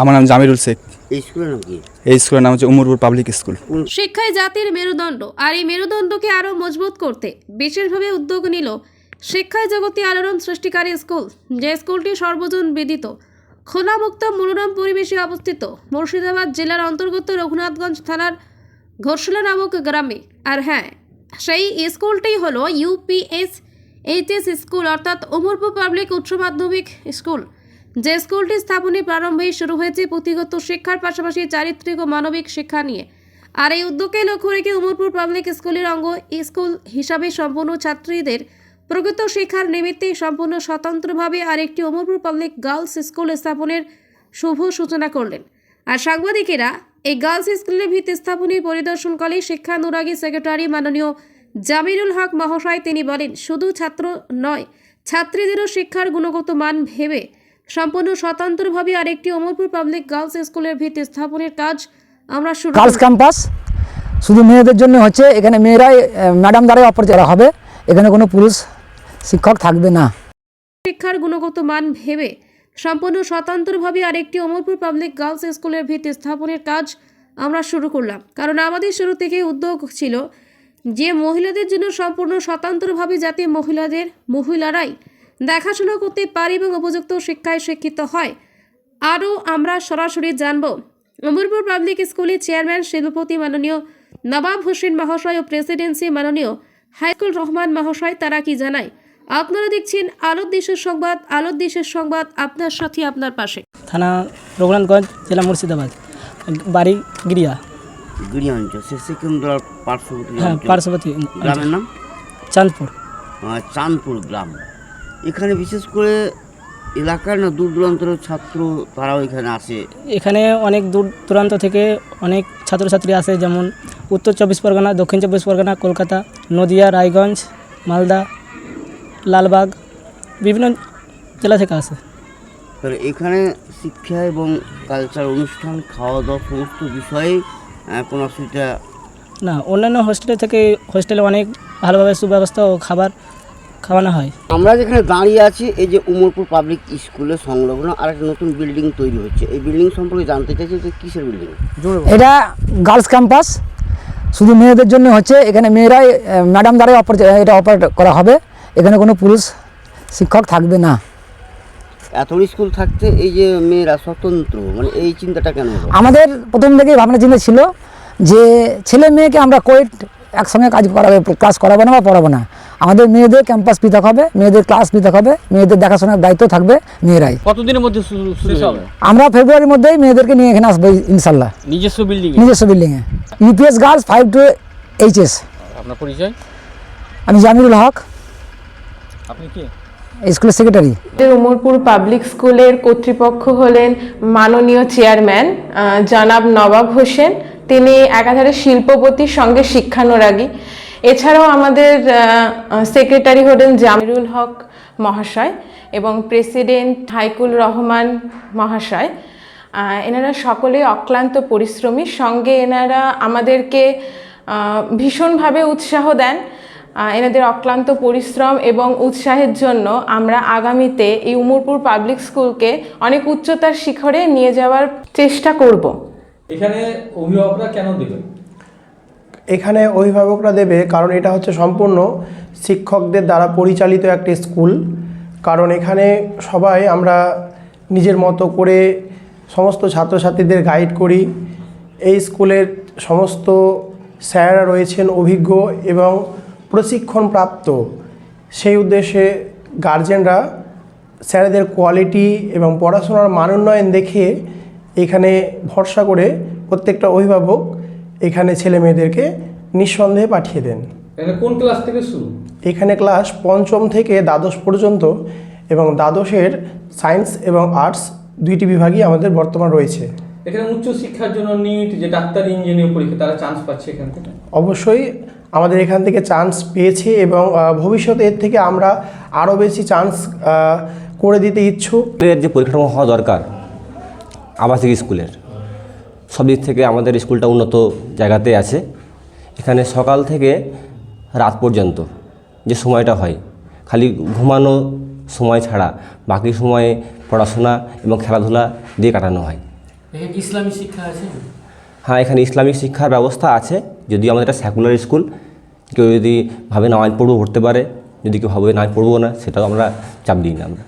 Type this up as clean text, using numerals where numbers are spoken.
আমার নাম জামিরুল শেখ। এই স্কুলের নাম কি? এই স্কুলের নাম হচ্ছে উমরপুর পাবলিক স্কুল। শিক্ষায় জাতির মেরুদণ্ড, আর এই মেরুদণ্ডকে আরও মজবুত করতে বিশেষভাবে উদ্যোগ নিল শিক্ষায় জগতে আলোড়ন সৃষ্টিকারী স্কুল। যে স্কুলটি সর্বজন বিদিত খোলামুক্ত মনোরম পরিবেশে অবস্থিত মুর্শিদাবাদ জেলার অন্তর্গত রঘুনাথগঞ্জ থানার ঘোষলা নামক গ্রামে। আর হ্যাঁ, সেই স্কুলটি হলো UPSHS স্কুল, অর্থাৎ উমরপুর পাবলিক উচ্চ মাধ্যমিক স্কুল। যে স্কুলটি স্থাপনের প্রারম্ভেই শুরু হয়েছে পুঁথিগত শিক্ষার পাশাপাশি চারিত্রিক ও মানবিক শিক্ষা নিয়ে। আর এই উদ্যোগকে লক্ষ্য রেখে উমরপুর পাবলিক স্কুলের অঙ্গ স্কুল হিসাবে সম্পূর্ণ ছাত্রীদের প্রকৃত শিক্ষার নিমিত্তে সম্পূর্ণ স্বতন্ত্রভাবে আরেকটি উমরপুর পাবলিক গার্লস স্কুল স্থাপনের শুভ সূচনা করলেন। আর সাংবাদিকেরা এই গার্লস স্কুলের ভিত্তি স্থাপনী পরিদর্শনকালে শিক্ষানুরাগী সেক্রেটারি মাননীয় জামিরুল হক মহাশয় তিনি বলেন, শুধু ছাত্র নয়, ছাত্রীদেরও শিক্ষার গুণগত মান ভেবে সম্পূর্ণ স্বতন্ত্রভাবে আরেকটি উমরপুর পাবলিক গার্লস স্কুলের ভিত্তি স্থাপনের কাজ আমরা শুরু গার্লস ক্যাম্পাস শুধু মেয়েদের জন্য হচ্ছে। এখানে মেয়েরাই ম্যাডাম দ্বারাই অপরিচালনা হবে, এখানে কোনো পুরুষ শিক্ষক থাকবে না। শিক্ষার গুণগত মান ভেবে সম্পূর্ণ স্বতন্ত্রভাবে আরেকটি উমরপুর পাবলিক গার্লস স্কুলের ভিত্তি স্থাপনের কাজ আমরা শুরু করলাম। কারণ আমাদের শুরু থেকে উদ্যোগ ছিল যে মহিলাদের জন্য সম্পূর্ণ স্বতন্ত্রভাবে যাতে মহিলারাই দেখাশোনা করতে পারে এবং উপযুক্ত শিক্ষায় শিক্ষিত হয়। আরও আমরা সরাসরি জানব উমরপুর পাবলিক স্কুলের চেয়ারম্যান শিল্পপতি মাননীয় নবাব হোসেন মহাশয় ও প্রেসিডেন্সি মাননীয় হাইকুল রহমান মহাশয় তারা কি জানায়। আপনারা দেখছেন আলোর দেশের সংবাদ আপনার সাথে আপনার পাশে। থানা রঘুনাথগঞ্জ, জেলা মুর্শিদাবাদ, বাড়ি গিরিয়া অঞ্চল সেকেন্দ্রার পার্শ্ববর্তী। হ্যাঁ, পার্শ্ববর্তী। গ্রামের নাম চাঁদপুর। চাঁদপুর গ্রাম। এখানে বিশেষ করে এলাকার না দূর দূরান্তের ছাত্র তারাও এখানে আসে। এখানে অনেক দূর দূরান্ত থেকে অনেক ছাত্রছাত্রী আসে, যেমন উত্তর 24 পরগনা, দক্ষিণ 24 পরগনা, কলকাতা, নদিয়া, রায়গঞ্জ, মালদা, লালবাগ, বিভিন্ন জেলা থেকে আসে। তাহলে এখানে শিক্ষা এবং কালচার অনুষ্ঠান, খাওয়া দাওয়া সমস্ত বিষয়ে কোনো অসুবিধা না, অন্যান্য হোস্টেলে অনেক ভালোভাবে সুব্যবস্থা ও খাবার খাওয়ানো হয়। আমরা যেখানে দাঁড়িয়ে আছি এই যে উমরপুর পাবলিক স্কুলের সংলগ্ন আর একটা নতুন বিল্ডিং তৈরি হচ্ছে, এই বিল্ডিং সম্পর্কে জানতে চাইছি যে কিসের বিল্ডিং? এটা গার্লস ক্যাম্পাস শুধু মেয়েদের জন্য হচ্ছে। এখানে মেয়েরাই ম্যাডাম দ্বারাই এটা অপারেট করা হবে, এখানে কোনো পুরুষ শিক্ষক থাকবে না। এত স্কুল থাকতে এই যে মেয়েরা স্বতন্ত্র, মানে এই চিন্তাটা কেন হলো? আমাদের প্রথম থেকেই ভাবনা চিন্তা ছিল যে ছেলে মেয়েকে আমরা কোয়েট একসঙ্গে ক্লাস করাবো না বা পড়াবো না। আমাদের মেয়েদের ক্যাম্পাস পৃথক হবে, মেয়েদের ক্লাস পৃথক হবে, মেয়েদের দেখাশোনার দায়িত্ব থাকবে মেয়েরাই। কতদিনের মধ্যে শেষ হবে? আমরা ফেব্রুয়ারির মধ্যেই মেয়েদেরকে নিয়ে এখানে আসবো ইনশাল্লাহ। নিজস্ব বিল্ডিংয়ে UPS গার্লস 5 to HS। আপনার পরিচয়? আমি জামিরুল হক। আপনি কি? স্কুলের সেক্রেটারি। উমরপুর পাবলিক স্কুলের কর্তৃপক্ষ হলেন মাননীয় চেয়ারম্যান জনাব নবাব হোসেন, তিনি একাধারে শিল্পপতির সঙ্গে শিক্ষানুরাগী। এছাড়াও আমাদের সেক্রেটারি হলেন জামিরুল হক মহাশয় এবং প্রেসিডেন্ট হাইকুল রহমান মহাশয়। এনারা সকলেই অক্লান্ত পরিশ্রমী, সঙ্গে এনারা আমাদেরকে ভীষণভাবে উৎসাহ দেন। এনাদের অক্লান্ত পরিশ্রম এবং উৎসাহের জন্য আমরা আগামীতে এই উমরপুর পাবলিক স্কুলকে অনেক উচ্চতার শিখরে নিয়ে যাওয়ার চেষ্টা করব। এখানে অভিভাবকরা কেন দেবে? এখানে অভিভাবকরা দেবে কারণ এটা হচ্ছে সম্পূর্ণ শিক্ষকদের দ্বারা পরিচালিত একটি স্কুল। কারণ এখানে সবাই আমরা নিজের মতো করে সমস্ত ছাত্রছাত্রীদের গাইড করি। এই স্কুলের সমস্ত স্যাররা রয়েছেন অভিজ্ঞ এবং প্রশিক্ষণপ্রাপ্ত। সেই উদ্দেশ্যে গার্জেনরা স্যারেদের কোয়ালিটি এবং পড়াশোনার মান উন্নয়ন দেখে এখানে ভরসা করে প্রত্যেকটা অভিভাবক এখানে ছেলে মেয়েদেরকে নিঃসন্দেহে পাঠিয়ে দেন। এখানে কোন ক্লাস থেকে শুরু? এখানে ক্লাস 5ম থেকে দ্বাদশ পর্যন্ত এবং দ্বাদশের সায়েন্স এবং আর্টস দুইটি বিভাগই আমাদের বর্তমান রয়েছে। এখানে উচ্চ শিক্ষার জন্য নিট, যে ডাক্তার ইঞ্জিনিয়ার পরীক্ষা, তারা চান্স পাচ্ছে এখান থেকে? অবশ্যই আমাদের এখান থেকে চান্স পেয়েছে এবং ভবিষ্যতে এর থেকে আমরা আরও বেশি চান্স করে দিতে ইচ্ছুক। এর যে পরিকাঠামো হওয়া দরকার আবাসিক স্কুলের, সব দিক থেকে আমাদের স্কুলটা উন্নত জায়গাতে আছে। এখানে সকাল থেকে রাত পর্যন্ত যে সময়টা হয়, খালি ঘুমানো সময় ছাড়া বাকি সময়ে পড়াশোনা এবং খেলাধুলা দিয়ে কাটানো হয়। এখানে কি ইসলামী শিক্ষা আছে? হ্যাঁ, এখানে ইসলামিক শিক্ষার ব্যবস্থা আছে, যদিও আমাদের একটা সেকুলার স্কুল। কেউ যদি ভাবে নামাজ পড়বো পড়তে পারে, যদি কেউ ভাবে নামাজ পড়বো না, সেটাও আমরা চাপ দিই না আমরা।